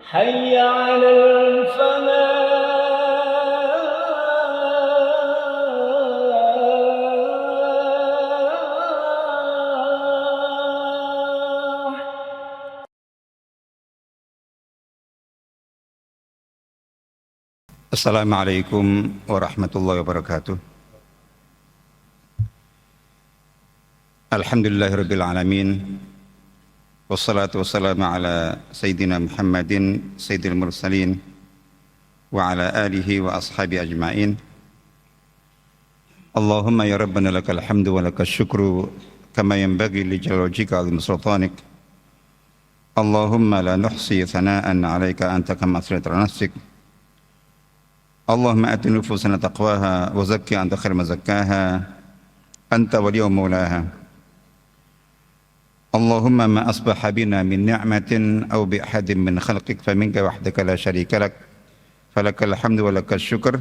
حي على الفلاح. Assalamualaikum warahmatullahi wabarakatuh. Alhamdulillahirabbil alamin. Wassalatu wassalamu ala sayyidina Muhammadin sayyidil mursalin wa ala alihi wa ashabi ajmain. Allahumma ya rabbana lakal hamdu wa lakal syukru kama yanbaghi li jalali wajhika wa azimi sultanik. Allahumma la nuhsi thana'an 'alaika anta kama athnayta 'ala nafsik. اللهم آت نفوسنا تقواها وزكي أنت خير من زكاها أنت ولي مولاها. اللهم ما أصبح بنا من نعمة أو بأحد من خلقك فمنك وحدك لا شريك لك فلك الحمد ولك الشكر.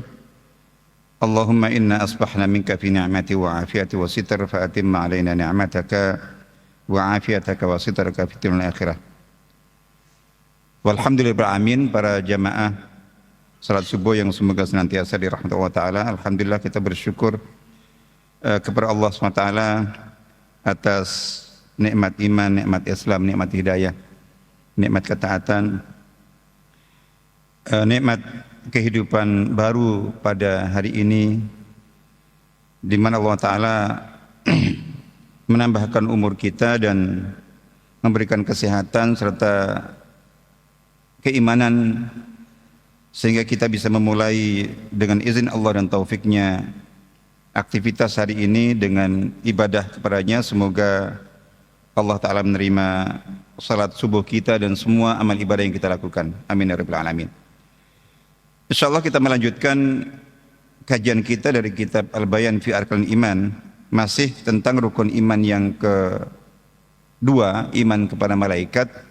اللهم إنا أصبحنا منك في نعمة وعافية وستر فأتم علينا نعمتك وعافيتك وسترك في الدنيا والآخرة. Walhamdulillah amin. Para jamaah salat subuh yang semoga senantiasa dirahmati Allah Ta'ala. Alhamdulillah kita bersyukur kepada Allah SWT atas nikmat iman, nikmat Islam, nikmat hidayah, nikmat ketaatan, nikmat kehidupan baru pada hari ini, di mana Allah Ta'ala menambahkan umur kita dan memberikan kesehatan serta keimanan, sehingga kita bisa memulai dengan izin Allah dan taufiknya aktivitas hari ini dengan ibadah kepadanya. Semoga Allah Ta'ala menerima salat subuh kita dan semua amal ibadah yang kita lakukan. Amin ya rabbal alamin. InsyaAllah kita melanjutkan kajian kita dari kitab Al-Bayan fi Arkanil Iman, masih tentang rukun iman yang kedua, iman kepada malaikat.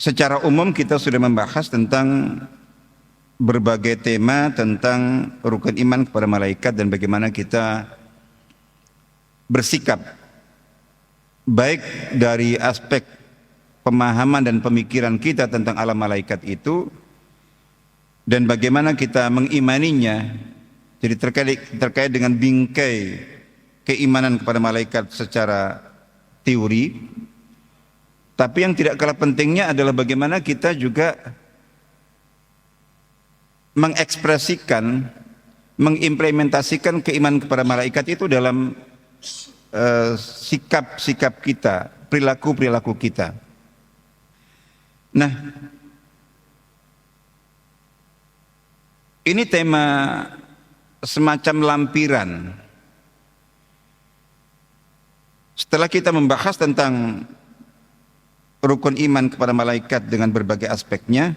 Secara umum kita sudah membahas tentang berbagai tema tentang rukun iman kepada malaikat dan bagaimana kita bersikap, baik dari aspek pemahaman dan pemikiran kita tentang alam malaikat itu, dan bagaimana kita mengimaninya. Jadi terkait dengan bingkai keimanan kepada malaikat secara teori. Tapi yang tidak kalah pentingnya adalah bagaimana kita juga mengekspresikan, mengimplementasikan keimanan kepada malaikat itu dalam sikap-sikap kita, perilaku-perilaku kita. Nah, ini tema semacam lampiran. Setelah kita membahas tentang rukun iman kepada malaikat dengan berbagai aspeknya,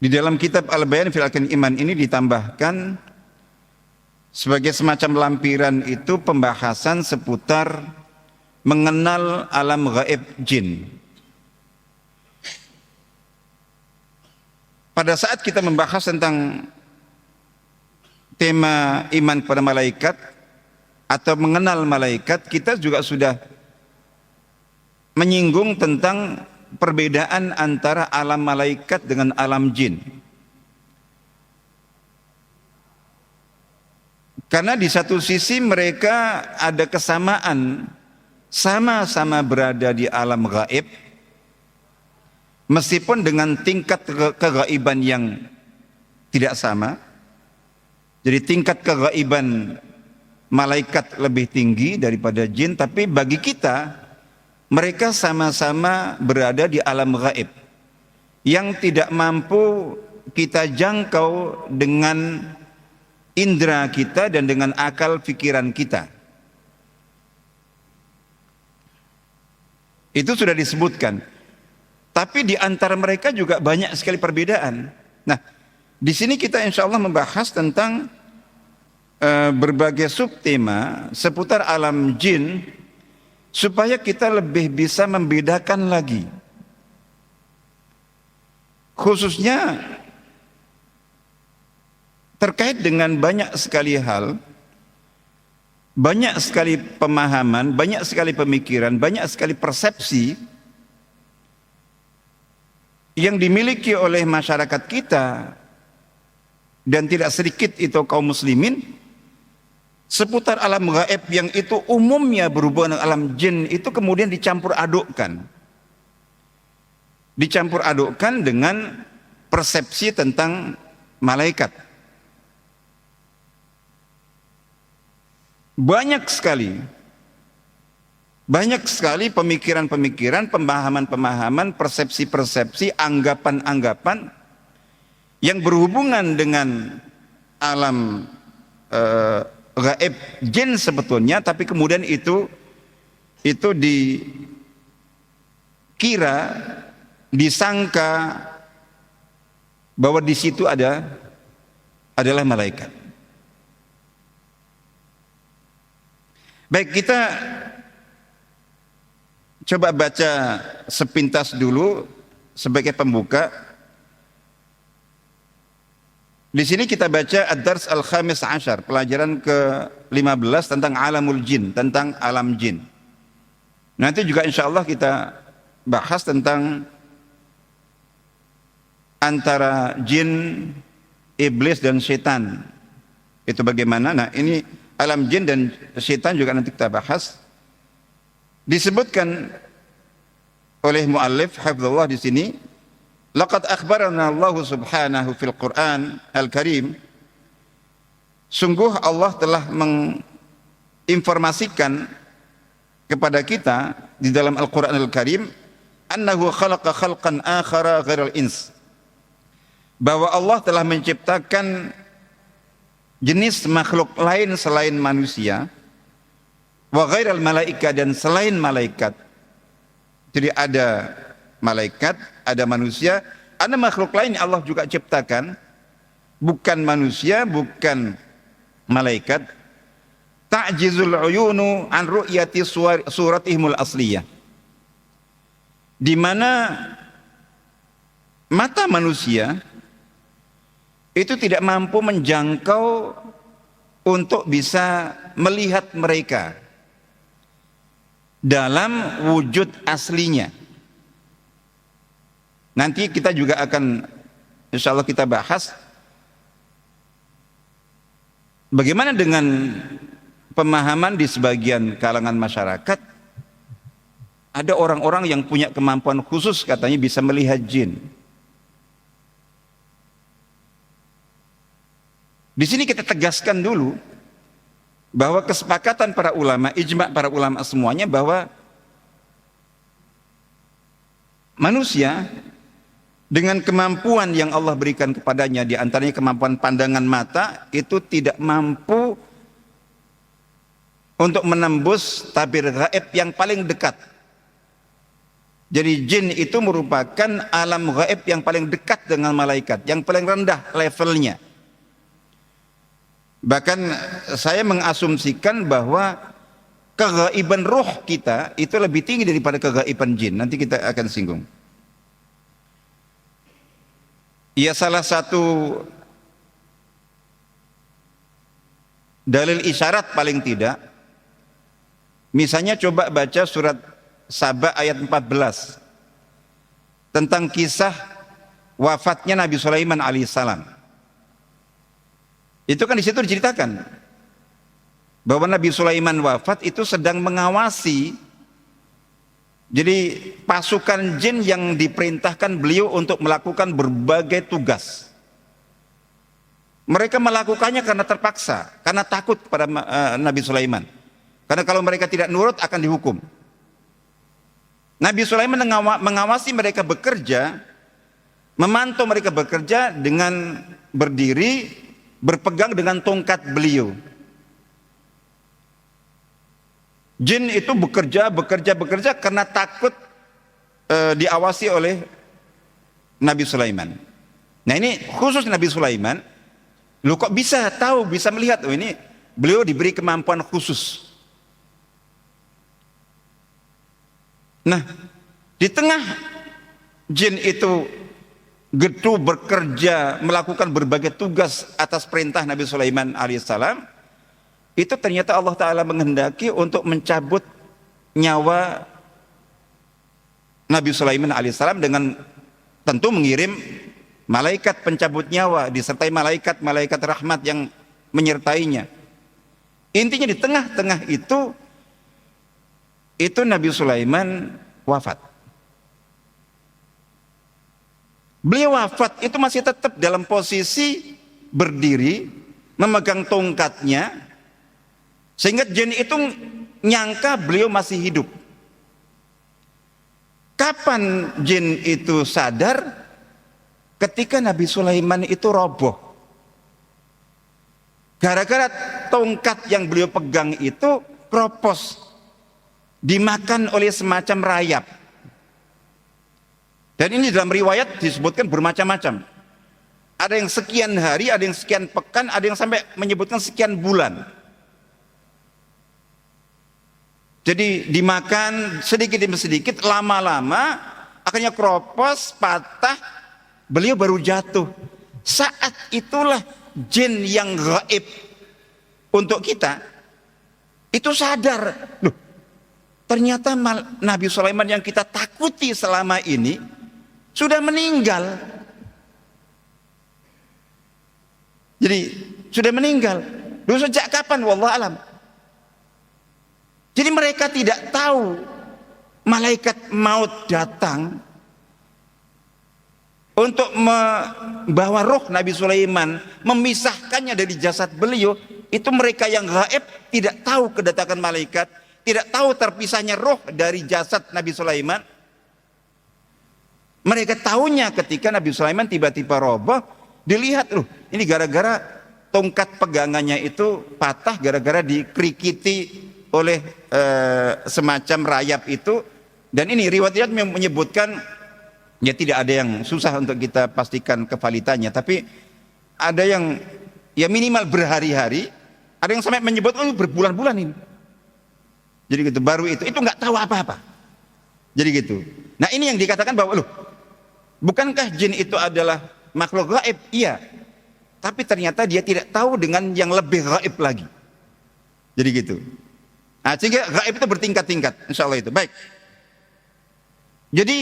di dalam kitab Al-Bayan fi Arkanil Iman ini ditambahkan sebagai semacam lampiran itu pembahasan seputar mengenal alam gaib jin. Pada saat kita membahas tentang tema iman kepada malaikat atau mengenal malaikat, kita juga sudah menyinggung tentang perbedaan antara alam malaikat dengan alam jin. Karena di satu sisi mereka ada kesamaan, sama-sama berada di alam gaib, meskipun dengan tingkat kegaiban yang tidak sama. Jadi tingkat kegaiban malaikat lebih tinggi daripada jin, tapi bagi kita mereka sama-sama berada di alam gaib yang tidak mampu kita jangkau dengan indera kita dan dengan akal pikiran kita. Itu sudah disebutkan. Tapi di antara mereka juga banyak sekali perbedaan. Nah, di sini kita insya Allah membahas tentang berbagai subtema seputar alam jin, supaya kita lebih bisa membedakan lagi, khususnya terkait dengan banyak sekali hal, banyak sekali pemahaman, banyak sekali pemikiran, banyak sekali persepsi yang dimiliki oleh masyarakat kita dan tidak sedikit itu kaum muslimin seputar alam gaib yang itu umumnya berhubungan dengan alam jin itu kemudian dicampur adukkan dengan persepsi tentang malaikat. Banyak sekali pemikiran-pemikiran, pemahaman-pemahaman, persepsi-persepsi, anggapan-anggapan yang berhubungan dengan alam gaib jin sebetulnya, tapi kemudian itu dikira, disangka bahwa di situ adalah malaikat. Baik, kita coba baca sepintas dulu sebagai pembuka. Di sini kita baca Ad-Dars Al-Khamis Ashar, pelajaran ke-15 tentang alamul jin, tentang alam jin. Nanti juga insya Allah kita bahas tentang antara jin, iblis dan setan. Itu bagaimana? Nah, ini alam jin dan setan juga nanti kita bahas. Disebutkan oleh muallif hafizallah di sini, laqad akhbarana Allah subhanahu fil Quran al-Karim, sungguh Allah telah menginformasikan kepada kita di dalam Al-Quran al-Karim, annahu khalaqa khalqan akhara ghairal ins, bahwa Allah telah menciptakan jenis makhluk lain selain manusia, wa ghairal malaika, dan selain malaikat. Jadi ada malaikat, ada manusia, ada makhluk lain yang Allah juga ciptakan, bukan manusia, bukan malaikat. Ta'jizul uyunu an ru'yati suratihimul asliyah, di mana mata manusia itu tidak mampu menjangkau untuk bisa melihat mereka dalam wujud aslinya. Nanti kita juga akan insya Allah kita bahas bagaimana dengan pemahaman di sebagian kalangan masyarakat. Ada orang-orang yang punya kemampuan khusus, katanya bisa melihat jin. Di sini kita tegaskan dulu bahwa kesepakatan para ulama, ijma para ulama semuanya, bahwa manusia dengan kemampuan yang Allah berikan kepadanya, di antaranya kemampuan pandangan mata, itu tidak mampu untuk menembus tabir gaib yang paling dekat. Jadi jin itu merupakan alam gaib yang paling dekat dengan malaikat, yang paling rendah levelnya. Bahkan saya mengasumsikan bahwa kegaiban roh kita itu lebih tinggi daripada kegaiban jin. Nanti kita akan singgung. Ya, salah satu dalil isyarat paling tidak, misalnya coba baca surat Saba ayat 14 tentang kisah wafatnya Nabi Sulaiman alaihissalam. Itu kan di situ diceritakan bahwa Nabi Sulaiman wafat itu sedang mengawasi, jadi pasukan jin yang diperintahkan beliau untuk melakukan berbagai tugas. Mereka melakukannya karena terpaksa, karena takut pada Nabi Sulaiman. Karena kalau mereka tidak nurut akan dihukum. Nabi Sulaiman mengawasi mereka bekerja, memantau mereka bekerja dengan berdiri, berpegang dengan tongkat beliau. Jin itu bekerja karena takut diawasi oleh Nabi Sulaiman. Nah, ini khusus Nabi Sulaiman. Lu kok bisa tahu, bisa melihat? Oh, ini beliau diberi kemampuan khusus. Nah, di tengah jin itu getu bekerja, melakukan berbagai tugas atas perintah Nabi Sulaiman alaihissalam, itu ternyata Allah Ta'ala menghendaki untuk mencabut nyawa Nabi Sulaiman alaihissalam dengan tentu mengirim malaikat pencabut nyawa disertai malaikat rahmat yang menyertainya. Intinya di tengah-tengah itu Nabi Sulaiman wafat. Beliau wafat itu masih tetap dalam posisi berdiri, memegang tongkatnya, sehingga jin itu nyangka beliau masih hidup. Kapan jin itu sadar? Ketika Nabi Sulaiman itu roboh. Gara-gara tongkat yang beliau pegang itu kropos, dimakan oleh semacam rayap. Dan ini dalam riwayat disebutkan bermacam-macam. Ada yang sekian hari, ada yang sekian pekan, ada yang sampai menyebutkan sekian bulan. Jadi dimakan sedikit demi sedikit, lama-lama akhirnya kropos, patah, beliau baru jatuh. Saat itulah jin yang gaib untuk kita itu sadar, loh, ternyata Nabi Sulaiman yang kita takuti selama ini sudah meninggal. Jadi sudah meninggal. Dulu sejak kapan? Wallahu alam. Jadi mereka tidak tahu malaikat maut datang untuk membawa roh Nabi Sulaiman, memisahkannya dari jasad beliau. Itu mereka yang gaib tidak tahu kedatangan malaikat, tidak tahu terpisahnya roh dari jasad Nabi Sulaiman. Mereka tahunya ketika Nabi Sulaiman tiba-tiba roboh, dilihat, loh, ini gara-gara tongkat pegangannya itu patah, gara-gara dikerikiti oleh semacam rayap itu. Dan ini riwayat menyebutkan, ya tidak ada yang susah untuk kita pastikan kevalitannya, tapi ada yang ya minimal berhari-hari, ada yang sampai menyebut oh berbulan-bulan ini. Jadi gitu, baru itu nggak tahu apa-apa. Jadi gitu. Nah ini yang dikatakan bahwa loh, bukankah jin itu adalah makhluk gaib? Iya. Tapi ternyata dia tidak tahu dengan yang lebih gaib lagi. Jadi gitu. Nah, sehingga gaib itu bertingkat-tingkat, insya Allah itu. Baik. Jadi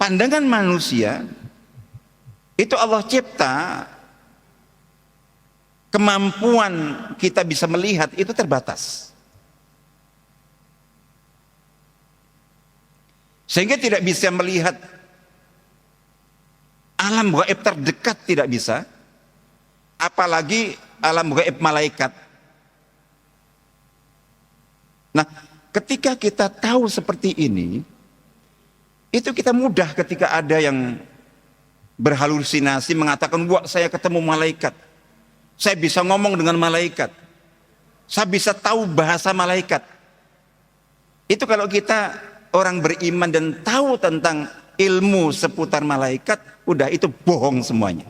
pandangan manusia itu Allah cipta, kemampuan kita bisa melihat itu terbatas. Sehingga tidak bisa melihat alam gaib terdekat, tidak bisa. Apalagi alam gaib malaikat. Nah, ketika kita tahu seperti ini, itu kita mudah ketika ada yang berhalusinasi mengatakan, wah saya ketemu malaikat, saya bisa ngomong dengan malaikat, saya bisa tahu bahasa malaikat. Itu kalau kita orang beriman dan tahu tentang ilmu seputar malaikat, udah itu bohong semuanya.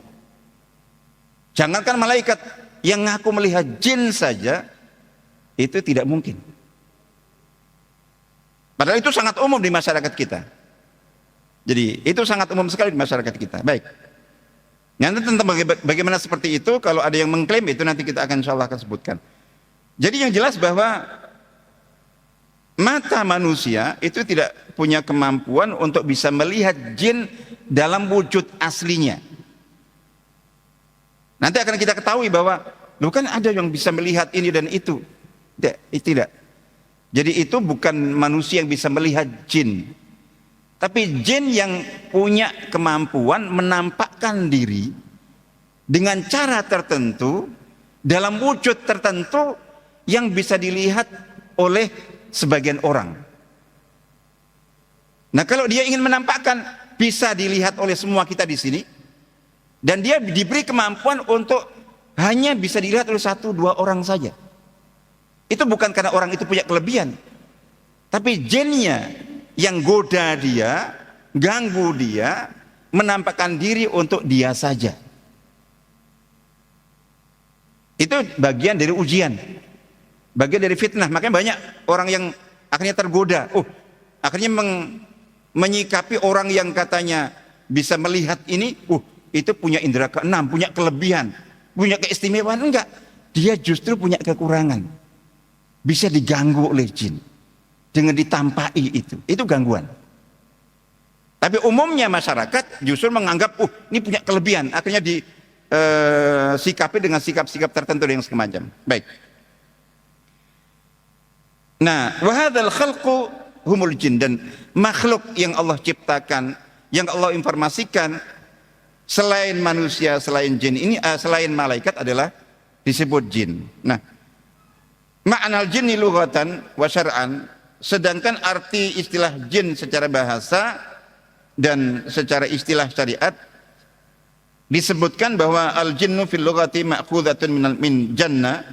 Jangankan malaikat, yang ngaku melihat jin saja itu tidak mungkin. Padahal itu sangat umum di masyarakat kita. Jadi itu sangat umum sekali di masyarakat kita. Baik. Nanti tentang bagaimana seperti itu, kalau ada yang mengklaim itu nanti kita akan insya Allah akan sebutkan. Jadi yang jelas bahwa mata manusia itu tidak punya kemampuan untuk bisa melihat jin dalam wujud aslinya. Nanti akan kita ketahui bahwa bukan ada yang bisa melihat ini dan itu. Tidak. Jadi itu bukan manusia yang bisa melihat jin, tapi jin yang punya kemampuan menampakkan diri dengan cara tertentu, dalam wujud tertentu yang bisa dilihat oleh sebagian orang. Nah, kalau dia ingin menampakkan, bisa dilihat oleh semua kita di sini, dan dia diberi kemampuan untuk hanya bisa dilihat oleh 1-2 orang saja. Itu bukan karena orang itu punya kelebihan, tapi jinnya yang goda dia, ganggu dia, menampakkan diri untuk dia saja. Itu bagian dari ujian, bagian dari fitnah. Makanya banyak orang yang akhirnya tergoda, akhirnya menyikapi orang yang katanya bisa melihat ini, itu punya indera keenam, punya kelebihan, punya keistimewaan. Enggak, dia justru punya kekurangan. Bisa diganggu oleh jin dengan ditampaki, itu gangguan. Tapi umumnya masyarakat justru menganggap, ini punya kelebihan, akhirnya disikapi dengan sikap-sikap tertentu yang semacam. Baik. Nah, wahadzal khalqu humul jin, dan makhluk yang Allah ciptakan, yang Allah informasikan selain manusia, selain jin ini, selain malaikat adalah disebut jin. Nah, ma'nal jinni lughatan wa syar'an, sedangkan arti istilah jin secara bahasa dan secara istilah syariat disebutkan bahwa al-jinnu fil lughati ma'khudhatun min janna.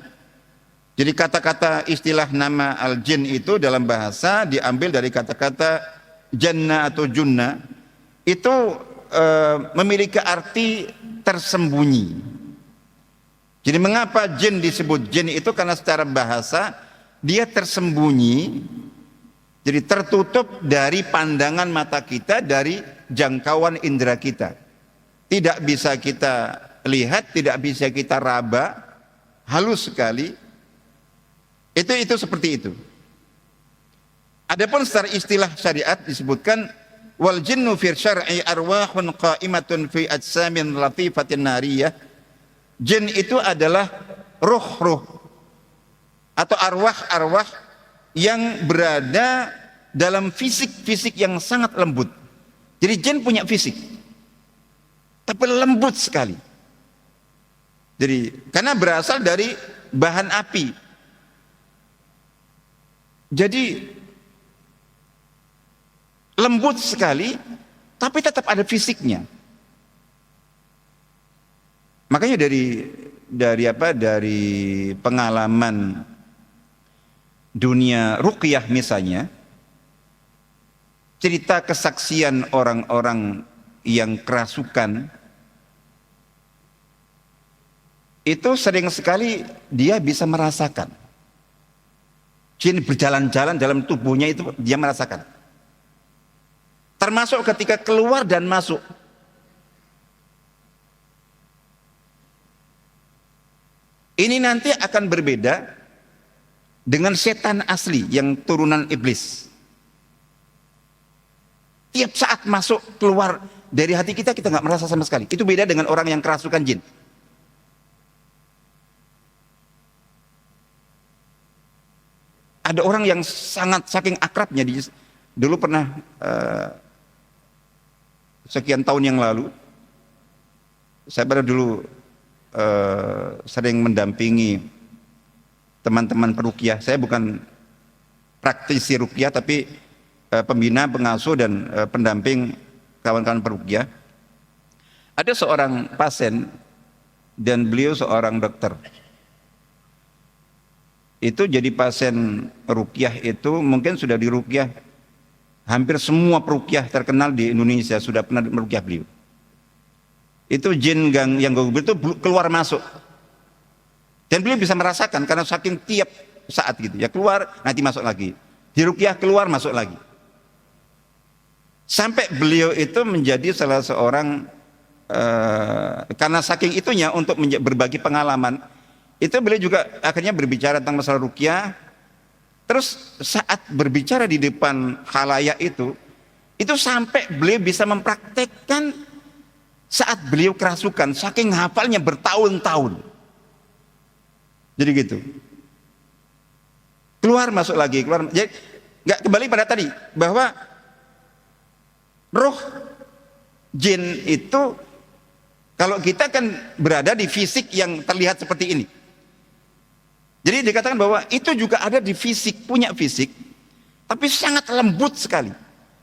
Jadi kata-kata istilah nama al-jin itu dalam bahasa diambil dari kata-kata janna atau junna. Itu memiliki arti tersembunyi. Jadi mengapa jin disebut jin itu? Karena secara bahasa dia tersembunyi, jadi tertutup dari pandangan mata kita, dari jangkauan indera kita. Tidak bisa kita lihat, tidak bisa kita raba, halus sekali. Itu seperti itu. Adapun secara istilah syariat disebutkan wal jinnu fi syar'i arwahun qa'imatun fi ajsamin latifatin nariyah. Jin itu adalah ruh-ruh atau arwah-arwah yang berada dalam fisik-fisik yang sangat lembut. Jadi jin punya fisik, tapi lembut sekali. Jadi karena berasal dari bahan api. Jadi lembut sekali, tapi tetap ada fisiknya. Makanya dari pengalaman dunia ruqyah misalnya, cerita kesaksian orang-orang yang kerasukan itu sering sekali dia bisa merasakan jin berjalan-jalan dalam tubuhnya, itu dia merasakan. Termasuk ketika keluar dan masuk. Ini nanti akan berbeda dengan setan asli yang turunan iblis. Tiap saat masuk keluar dari hati kita, kita nggak merasa sama sekali. Itu beda dengan orang yang kerasukan jin. Ada orang yang sangat saking akrabnya, dulu pernah sekian tahun yang lalu, saya pada dulu sering mendampingi teman-teman peruqyah. Saya bukan praktisi ruqyah, tapi pembina, pengasuh, dan pendamping kawan-kawan peruqyah. Ada seorang pasien dan beliau seorang dokter. Itu jadi pasien ruqyah itu mungkin sudah diruqyah hampir semua peruqyah terkenal di Indonesia, sudah pernah meruqyah beliau. Itu jin yang ganggu itu keluar masuk, dan beliau bisa merasakan karena saking tiap saat gitu ya, keluar nanti masuk lagi, diruqyah keluar masuk lagi, sampai beliau itu menjadi salah seorang karena saking itunya untuk berbagi pengalaman. Itu beliau juga akhirnya berbicara tentang masalah ruqyah. Terus saat berbicara di depan khalayak itu sampai beliau bisa mempraktekkan saat beliau kerasukan, saking hafalnya bertahun-tahun. Jadi gitu. Keluar masuk lagi, keluar. Jadi nggak kembali pada tadi bahwa roh jin itu, kalau kita kan berada di fisik yang terlihat seperti ini. Jadi dikatakan bahwa itu juga ada di fisik, punya fisik, tapi sangat lembut sekali.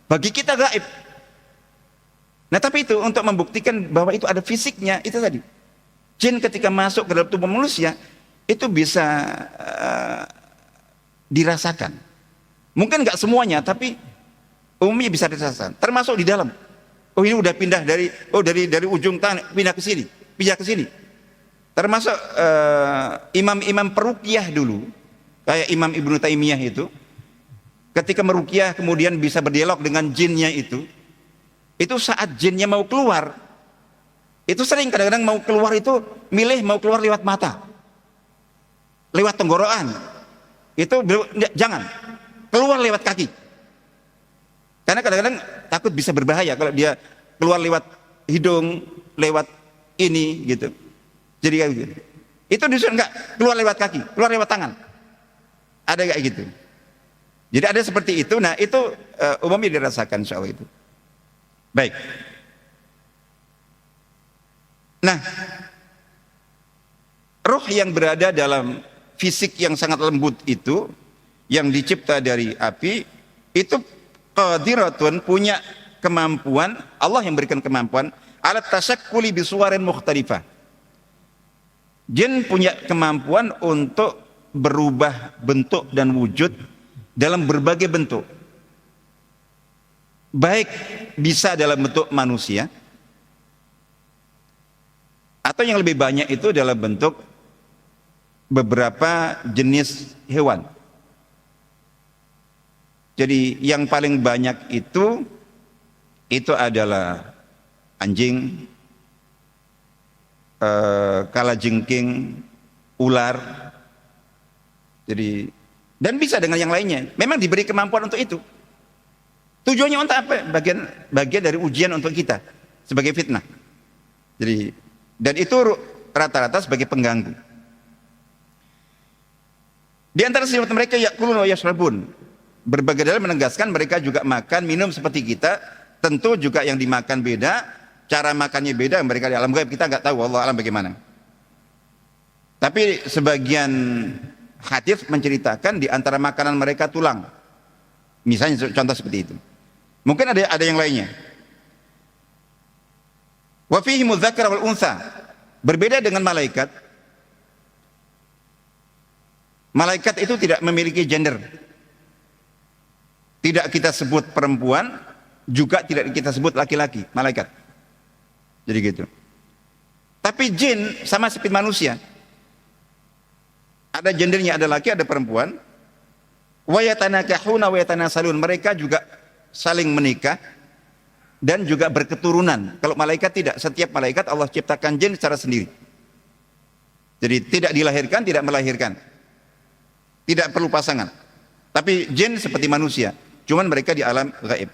Bagi kita gaib. Nah tapi itu untuk membuktikan bahwa itu ada fisiknya, itu tadi. Jin ketika masuk ke dalam tubuh manusia, itu bisa dirasakan. Mungkin nggak semuanya, tapi umumnya bisa dirasakan. Termasuk di dalam. Oh ini udah pindah dari ujung tanah, pindah ke sini. Termasuk imam-imam peruqyah dulu, kayak Imam Ibnu Taimiyah itu, ketika meruqyah kemudian bisa berdialog dengan jinnya itu saat jinnya mau keluar, itu sering kadang-kadang mau keluar itu milih mau keluar lewat mata, lewat tenggorokan, itu jangan keluar lewat kaki, karena kadang-kadang takut bisa berbahaya kalau dia keluar lewat hidung, lewat ini gitu. Jadi kayak gitu. Itu disuruh enggak keluar lewat kaki, keluar lewat tangan. Ada kayak gitu. Jadi ada seperti itu. Nah itu umumnya dirasakan insya Allah itu. Baik. Nah, roh yang berada dalam fisik yang sangat lembut itu, yang dicipta dari api, itu qadiratun, punya kemampuan, Allah yang berikan kemampuan, alat tasyakkuli bisuwarin mukhtalifah. Jin punya kemampuan untuk berubah bentuk dan wujud dalam berbagai bentuk. Baik bisa dalam bentuk manusia, atau yang lebih banyak itu dalam bentuk beberapa jenis hewan. Jadi yang paling banyak itu adalah anjing, kalajengking, ular. Jadi, dan bisa dengan yang lainnya. Memang diberi kemampuan untuk itu. Tujuannya untuk apa? Bagian dari ujian untuk kita sebagai fitnah. Jadi, dan itu rata-rata sebagai pengganggu. Di antara sifat mereka yakulun wa yashrabun. Berbagai dalil menegaskan mereka juga makan, minum seperti kita. Tentu juga yang dimakan beda, cara makannya beda. Mereka di alam gaib, kita nggak tahu Allah alam bagaimana. Tapi sebagian hadis menceritakan di antara makanan mereka tulang. Misalnya contoh seperti itu. Mungkin ada yang lainnya. Wa fihi mudzakar wal untha. Berbeda dengan malaikat. Malaikat itu tidak memiliki gender. Tidak kita sebut perempuan, juga tidak kita sebut laki-laki, malaikat. Jadi gitu. Tapi jin sama seperti manusia. Ada gendernya, ada laki, ada perempuan. Wa yatanakahuna wa yatanasalun. Mereka juga saling menikah dan juga berketurunan. Kalau malaikat tidak, setiap malaikat Allah ciptakan jin secara sendiri. Jadi tidak dilahirkan, tidak melahirkan. Tidak perlu pasangan. Tapi jin seperti manusia, cuman mereka di alam gaib.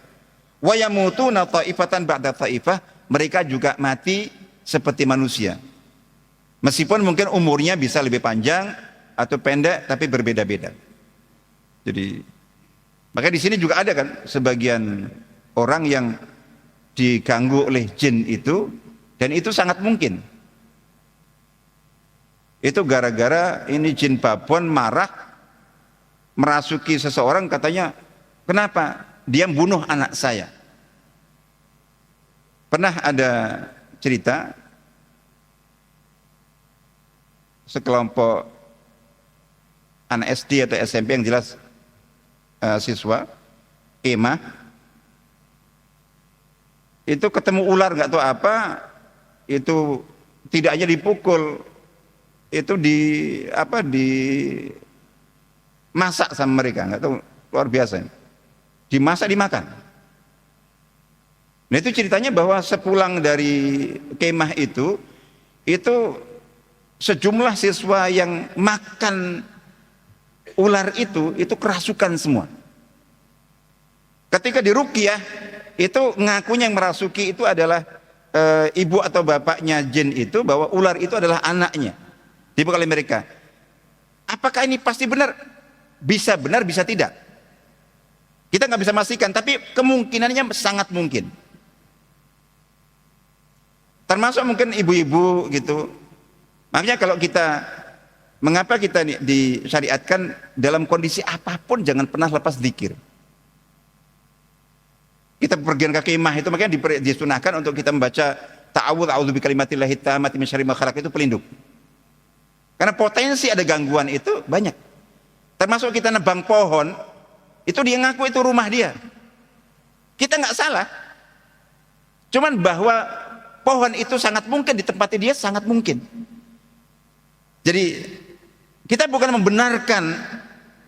Wa yamutuna ta'ifatan ba'da ta'ifah. Mereka juga mati seperti manusia. Meskipun mungkin umurnya bisa lebih panjang atau pendek, tapi berbeda-beda. Jadi, maka di sini juga ada kan sebagian orang yang diganggu oleh jin itu, dan itu sangat mungkin. Itu gara-gara ini jin babon marah, merasuki seseorang, katanya, kenapa dia bunuh anak saya? Pernah ada cerita sekelompok anak SD atau SMP yang jelas siswa kemah itu ketemu ular nggak tahu apa, itu tidak hanya dipukul, itu dimasak sama mereka, nggak tahu, luar biasa, dimasak dimakan. Nah itu ceritanya bahwa sepulang dari kemah itu sejumlah siswa yang makan ular itu kerasukan semua. Ketika diruqyah itu ngakunya yang merasuki itu adalah ibu atau bapaknya jin itu, bahwa ular itu adalah anaknya. Dipukul oleh mereka. Apakah ini pasti benar? Bisa benar, bisa tidak. Kita nggak bisa memastikan, tapi kemungkinannya sangat mungkin. Termasuk mungkin ibu-ibu gitu. Makanya kalau mengapa kita disyariatkan dalam kondisi apapun jangan pernah lepas zikir. Kita pergian ke kemah itu makanya disunahkan untuk kita membaca ta'awudz a'udzu bikalimatillahi tammati min syarri ma khalaq, itu pelindung. Karena potensi ada gangguan itu banyak. Termasuk kita nebang pohon, itu dia ngaku itu rumah dia. Kita nggak salah. Cuman bahwa pohon itu sangat mungkin ditempati dia, sangat mungkin. Jadi kita bukan membenarkan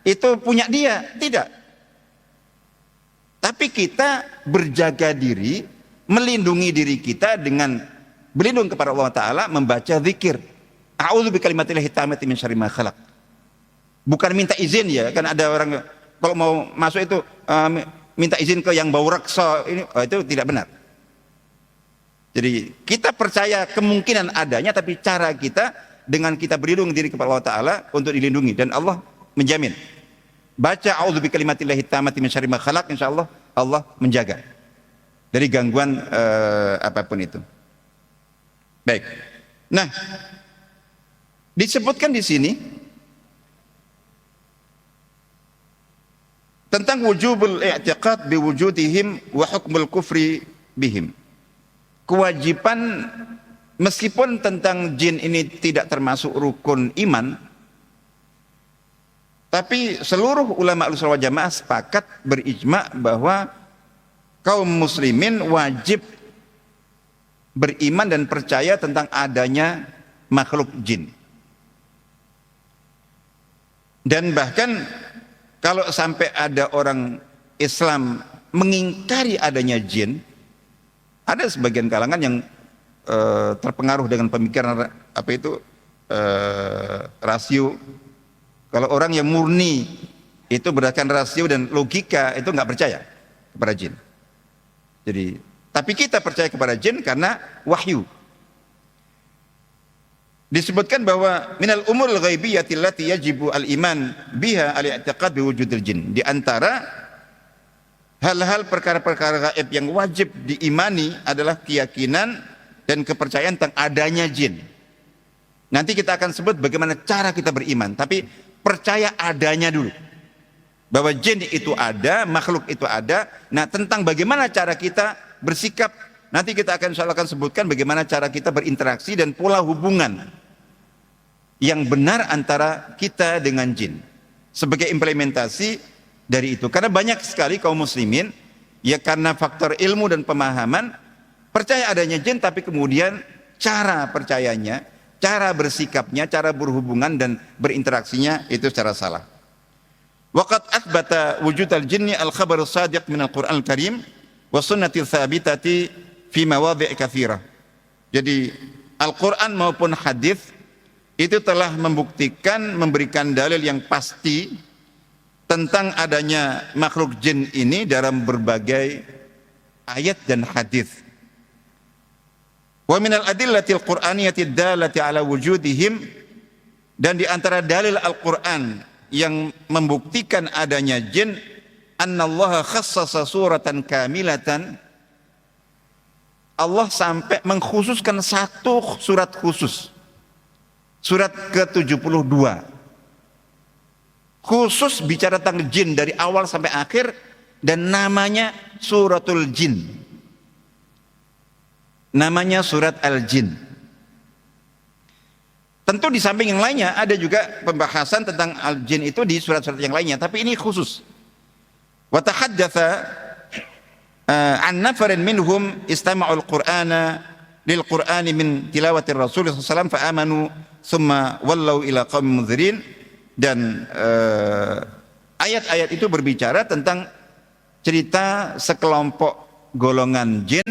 itu punya dia, tidak. Tapi kita berjaga diri, melindungi diri kita dengan berlindung kepada Allah Ta'ala, membaca zikir. A'udzu bikalimatillahi tammati min syarri ma khalaq. Bukan minta izin ya, kan ada orang kalau mau masuk itu minta izin ke yang bau raksa ini, itu tidak benar. Jadi kita percaya kemungkinan adanya, tapi cara kita dengan kita berlindung diri kepada Allah Ta'ala untuk dilindungi, dan Allah menjamin. Baca a'udzu bikalimatillahi tammati min syarri ma khalaq, insyaallah Allah menjaga dari gangguan apapun itu. Baik. Nah, disebutkan di sini tentang wujubul i'tiqad biwujudihim wa hukmul kufri bihim. Kewajiban, meskipun tentang jin ini tidak termasuk rukun iman, tapi seluruh ulama Ahlussunnah wal Jamaah sepakat berijma bahwa kaum muslimin wajib beriman dan percaya tentang adanya makhluk jin. Dan bahkan kalau sampai ada orang Islam mengingkari adanya jin, ada sebagian kalangan yang terpengaruh dengan pemikiran rasio. Kalau orang yang murni itu berdasarkan rasio dan logika, itu nggak percaya kepada jin. Jadi, tapi kita percaya kepada jin karena wahyu. Disebutkan bahwa minal umur ghaibiyati allati yajibu al-iman biha al-i'tiqad biwujudil jin. Di antara hal-hal perkara-perkara gaib yang wajib diimani adalah keyakinan dan kepercayaan tentang adanya jin. Nanti kita akan sebut bagaimana cara kita beriman, tapi percaya adanya dulu. Bahwa jin itu ada, makhluk itu ada. Nah, tentang bagaimana cara kita bersikap, nanti kita akan insyaallah akan sebutkan bagaimana cara kita berinteraksi dan pola hubungan yang benar antara kita dengan jin sebagai implementasi dari itu. Karena banyak sekali kaum muslimin ya karena faktor ilmu dan pemahaman percaya adanya jin, tapi kemudian cara percayanya, cara bersikapnya, cara berhubungan dan berinteraksinya itu secara salah. Waqad athbata wujudal jinni al-khabar as-sadiq min al-Qur'an al-Karim wa sunnati tsabitati fi mawadhi' katsirah. Jadi Al-Qur'an maupun hadis itu telah membuktikan, memberikan dalil yang pasti tentang adanya makhluk jin ini dalam berbagai ayat dan hadis. Wa minal adillatil qur'aniyati dallati ala wujudihim, dan di antara dalil Al-Qur'an yang membuktikan adanya jin, annallaha khassasa suratan kamilatan, Allah sampai mengkhususkan satu surat khusus, surat ke-72, khusus bicara tentang jin dari awal sampai akhir, dan namanya suratul jin, namanya surat al-jin. Tentu di samping yang lainnya ada juga pembahasan tentang al-jin itu di surat-surat yang lainnya, tapi ini khusus. Wa tahaddatsa an nafarin minhum istama'ul qur'ana lil qur'ani min tilawati rasul sallallahu alaihi wasallam fa amanu thumma wallau ila qaumin munzirin. Dan ayat-ayat itu berbicara tentang cerita sekelompok golongan jin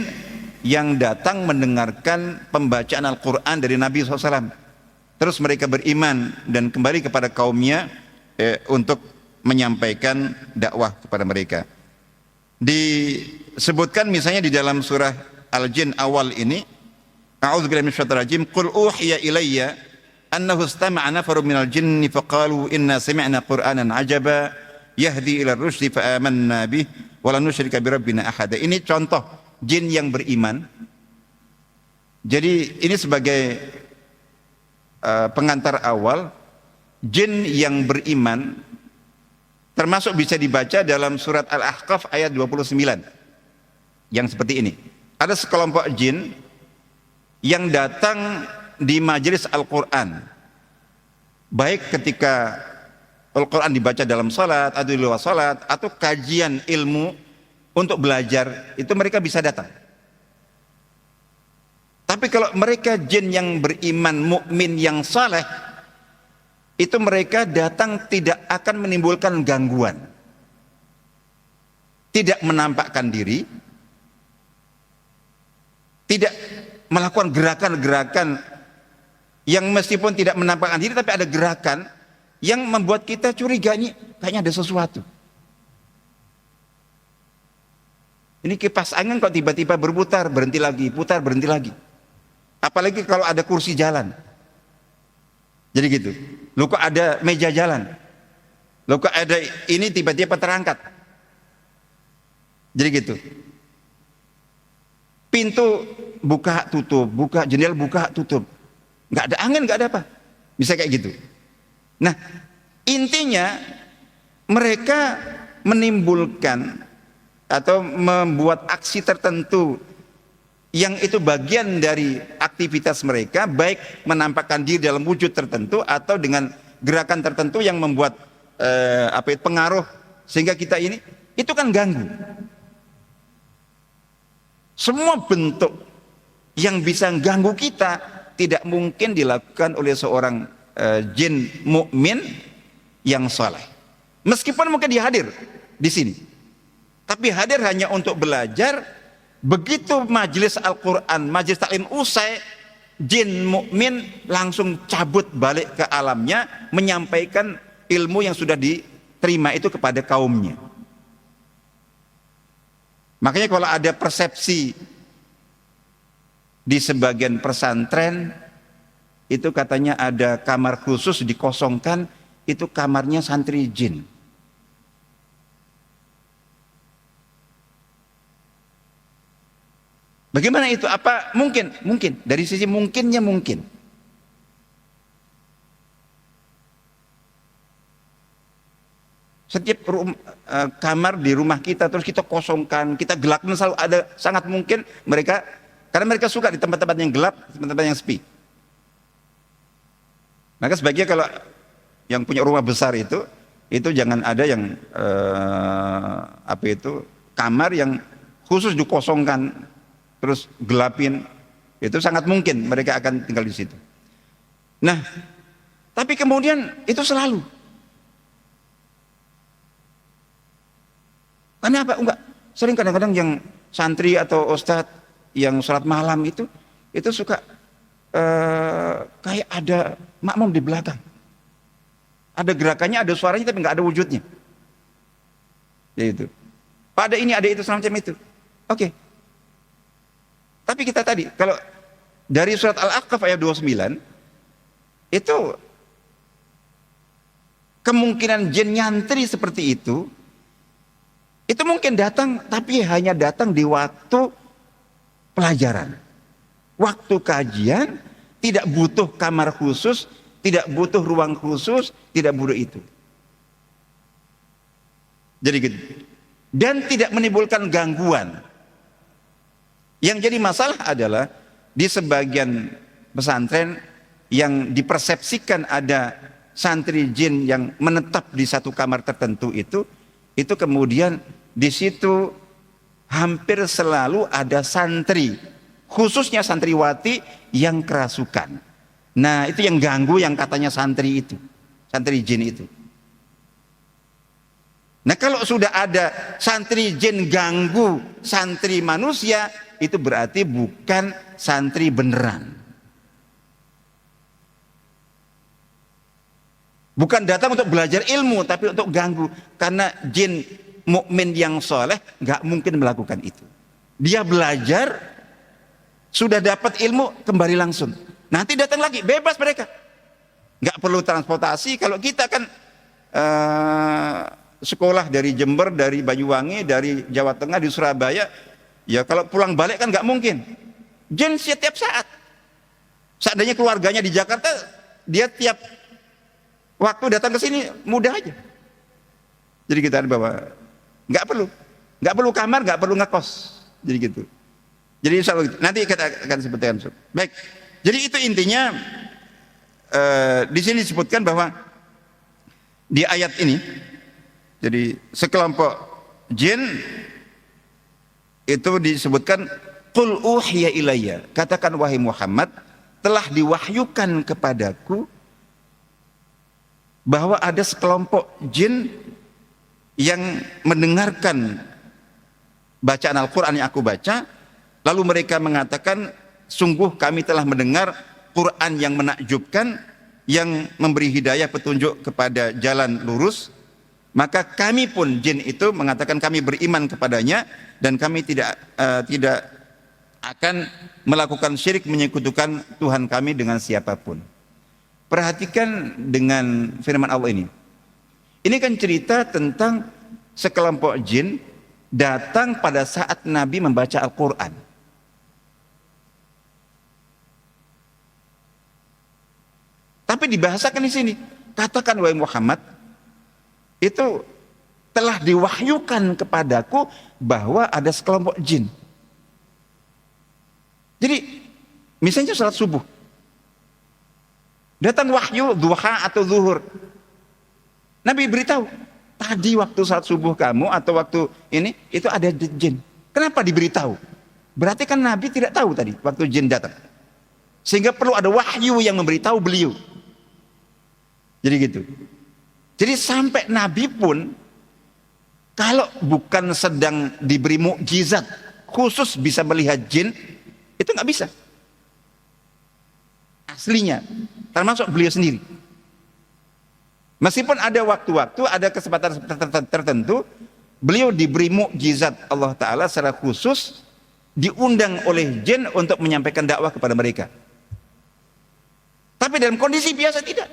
yang datang mendengarkan pembacaan Al-Quran dari Nabi SAW. Terus mereka beriman dan kembali kepada kaumnya untuk menyampaikan dakwah kepada mereka. Disebutkan misalnya di dalam surah Al-Jin awal ini, a'udzubillahi minasyaitonir rajim, qul uhiya ilayya annahu istama'a nafarun minal jinni faqalu inna sami'na qur'anan ajaba yahdi ila rusdi fa amanna bih wa lan nusyrika bi rabbina ahada. Ini contoh jin yang beriman. Jadi ini sebagai pengantar awal jin yang beriman, termasuk bisa dibaca dalam surat Al-Ahqaf ayat 29 yang seperti ini. Ada sekelompok jin yang datang di majelis Al-Quran, baik ketika Al-Quran dibaca dalam salat atau di luar salat atau kajian ilmu untuk belajar, itu mereka bisa datang. Tapi kalau mereka jin yang beriman, mukmin yang saleh, itu mereka datang tidak akan menimbulkan gangguan, tidak menampakkan diri, tidak melakukan gerakan-gerakan yang meskipun tidak menampakkan diri tapi ada gerakan yang membuat kita curiga, ini kayaknya ada sesuatu. Ini kipas angin kok tiba-tiba berputar, berhenti lagi, putar, berhenti lagi. Apalagi kalau ada kursi jalan. Jadi gitu. Loh kok ada meja jalan? Loh kok ada ini tiba-tiba terangkat? Jadi gitu. Pintu buka tutup, buka jendela buka tutup. Nggak ada angin, nggak ada apa. Bisa kayak gitu. Nah, intinya mereka menimbulkan atau membuat aksi tertentu yang itu bagian dari aktivitas mereka, baik menampakkan diri dalam wujud tertentu atau dengan gerakan tertentu yang membuat pengaruh sehingga kita ini itu kan ganggu. Semua bentuk yang bisa ganggu kita tidak mungkin dilakukan oleh seorang jin mukmin yang saleh. Meskipun mungkin dia hadir di sini, tapi hadir hanya untuk belajar. Begitu majelis Al-Quran, majelis taklim usai, jin mukmin langsung cabut balik ke alamnya, menyampaikan ilmu yang sudah diterima itu kepada kaumnya. Makanya kalau ada persepsi di sebagian pesantren itu katanya ada kamar khusus dikosongkan, itu kamarnya santri jin. Bagaimana itu? Apa mungkin? Mungkin. Dari sisi mungkinnya mungkin. Setiap kamar di rumah kita terus kita kosongkan, kita gelapkan, selalu ada, sangat mungkin mereka, karena mereka suka di tempat-tempat yang gelap, tempat-tempat yang sepi. Maka sebaiknya kalau yang punya rumah besar itu jangan ada yang kamar yang khusus dikosongkan terus gelapin. Itu sangat mungkin mereka akan tinggal di situ. Nah, tapi kemudian itu selalu. Kenapa? Enggak. Sering kadang-kadang yang santri atau ustadz yang sholat malam itu suka kayak ada makmum di belakang. Ada gerakannya, ada suaranya, tapi nggak ada wujudnya. Ya itu. Pada ini ada itu semacam itu. Oke. Tapi kita tadi, kalau dari surat Al-Ahqaf ayat 29, itu kemungkinan jin nyantri seperti itu mungkin datang, tapi hanya datang di waktu pelajaran. Waktu kajian, tidak butuh kamar khusus, tidak butuh ruang khusus, tidak butuh itu. Jadi gitu. Dan tidak menimbulkan gangguan. Yang jadi masalah adalah di sebagian pesantren yang dipersepsikan ada santri jin yang menetap di satu kamar tertentu itu kemudian di situ hampir selalu ada santri, khususnya santriwati yang kerasukan. Nah, itu yang ganggu, yang katanya santri itu, santri jin itu. Nah, kalau sudah ada santri jin ganggu santri manusia, itu berarti bukan santri beneran. Bukan datang untuk belajar ilmu, tapi untuk ganggu. Karena jin mukmin yang soleh nggak mungkin melakukan itu. Dia belajar, sudah dapat ilmu, kembali langsung. Nanti datang lagi, bebas mereka. Nggak perlu transportasi. Kalau kita kan sekolah dari Jember, dari Banyuwangi, dari Jawa Tengah, di Surabaya, ya kalau pulang balik kan nggak mungkin. Jin setiap saat. Seandainya keluarganya di Jakarta, dia tiap waktu datang ke sini mudah aja. Jadi kita bawa, nggak perlu kamar, nggak perlu ngekos. Jadi gitu. Jadi insya Allah nanti kita akan sebutkan. Baik. Jadi itu intinya di sini disebutkan bahwa di ayat ini, jadi sekelompok jin itu disebutkan qul uhiya ilayya, katakan wahai Muhammad, telah diwahyukan kepadaku bahwa ada sekelompok jin yang mendengarkan bacaan Al-Quran yang aku baca, lalu mereka mengatakan, sungguh kami telah mendengar Quran yang menakjubkan, yang memberi hidayah petunjuk kepada jalan lurus, Maka kami pun jin itu mengatakan kami beriman kepadanya dan kami tidak akan melakukan syirik menyekutukan Tuhan kami dengan siapapun. Perhatikan dengan firman Allah ini. Ini kan cerita tentang sekelompok jin datang pada saat Nabi membaca Al-Quran. Tapi dibahasakan di sini. Katakan wahai Muhammad, itu telah diwahyukan kepadaku bahwa ada sekelompok jin. Jadi misalnya salat subuh, datang wahyu duha atau zuhur. Nabi beritahu, tadi waktu salat subuh kamu atau waktu ini itu ada jin. Kenapa diberitahu? Berarti kan Nabi tidak tahu tadi waktu jin datang. Sehingga perlu ada wahyu yang memberitahu beliau. Jadi gitu. Jadi sampai Nabi pun kalau bukan sedang diberi mukjizat khusus bisa melihat jin, itu nggak bisa. Aslinya, termasuk beliau sendiri. Meskipun ada waktu-waktu, ada kesempatan tertentu, beliau diberi mukjizat Allah Ta'ala secara khusus, diundang oleh jin untuk menyampaikan dakwah kepada mereka. Tapi dalam kondisi biasa tidak.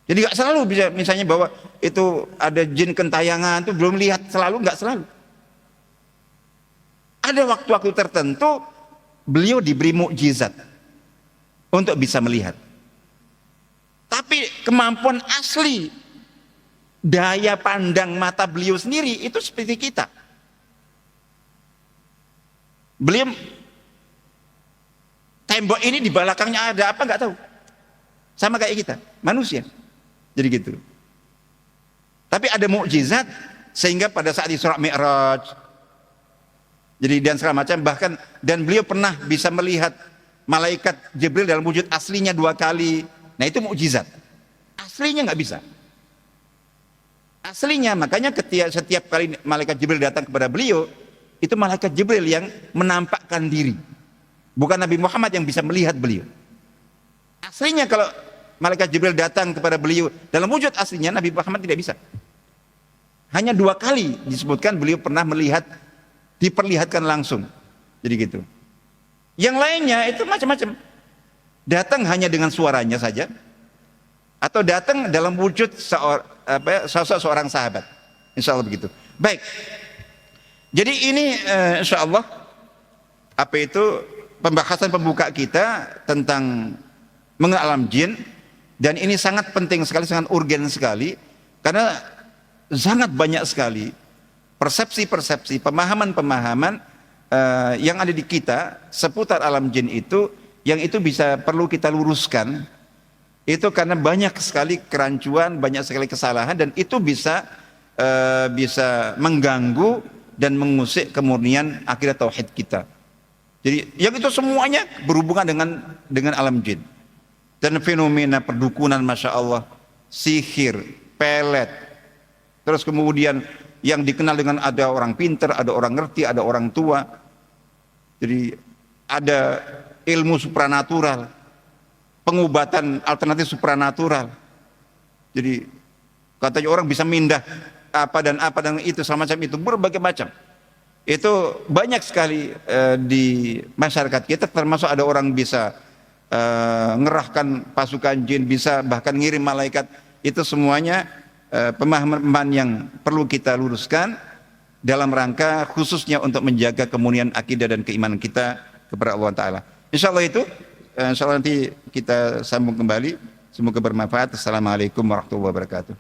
Jadi nggak selalu bisa, misalnya bahwa itu ada jin kentayangan, itu belum lihat selalu, nggak selalu. Ada waktu-waktu tertentu, beliau diberi mukjizat untuk bisa melihat. Tapi kemampuan asli, daya pandang mata beliau sendiri itu seperti kita. Beliau tembok ini di belakangnya ada apa nggak tahu. Sama kayak kita, manusia. Jadi gitu. Tapi ada mukjizat sehingga pada saat Isra Mi'raj, jadi dan segala macam, bahkan dan beliau pernah bisa melihat malaikat Jibril dalam wujud aslinya 2 kali. Nah itu mukjizat. Aslinya nggak bisa. Aslinya makanya setiap kali malaikat Jibril datang kepada beliau, itu malaikat Jibril yang menampakkan diri. Bukan Nabi Muhammad yang bisa melihat beliau. Aslinya kalau malaikat Jibril datang kepada beliau dalam wujud aslinya, Nabi Muhammad tidak bisa. Hanya 2 kali disebutkan beliau pernah melihat, diperlihatkan langsung. Jadi gitu. Yang lainnya itu macam-macam. Datang hanya dengan suaranya saja, atau datang dalam wujud sosok seorang sahabat. Insya Allah begitu. Baik. Jadi ini insya Allah pembahasan pembuka kita tentang mengenal alam jin, dan ini sangat penting sekali, sangat urgen sekali, karena sangat banyak sekali persepsi-persepsi, pemahaman-pemahaman yang ada di kita seputar alam jin itu, yang itu bisa perlu kita luruskan. Itu karena banyak sekali kerancuan, banyak sekali kesalahan, dan itu bisa mengganggu dan mengusik kemurnian akidah tauhid kita. Jadi yang itu semuanya berhubungan dengan alam jin. Dan fenomena perdukunan, masya Allah, sihir, pelet, terus kemudian yang dikenal dengan ada orang pinter, ada orang ngerti, ada orang tua. Jadi ada ilmu supranatural, pengobatan alternatif supranatural. Jadi katanya orang bisa mindah apa dan itu semacam itu, berbagai macam. Itu banyak sekali di masyarakat kita, termasuk ada orang bisa ngerahkan pasukan jin, bisa bahkan ngirim malaikat. Itu semuanya pemahaman yang perlu kita luruskan dalam rangka khususnya untuk menjaga kemurnian akidah dan keimanan kita kepada Allah Ta'ala. Insya Allah itu, insya Allah nanti kita sambung kembali. Semoga bermanfaat. Assalamualaikum warahmatullahi wabarakatuh.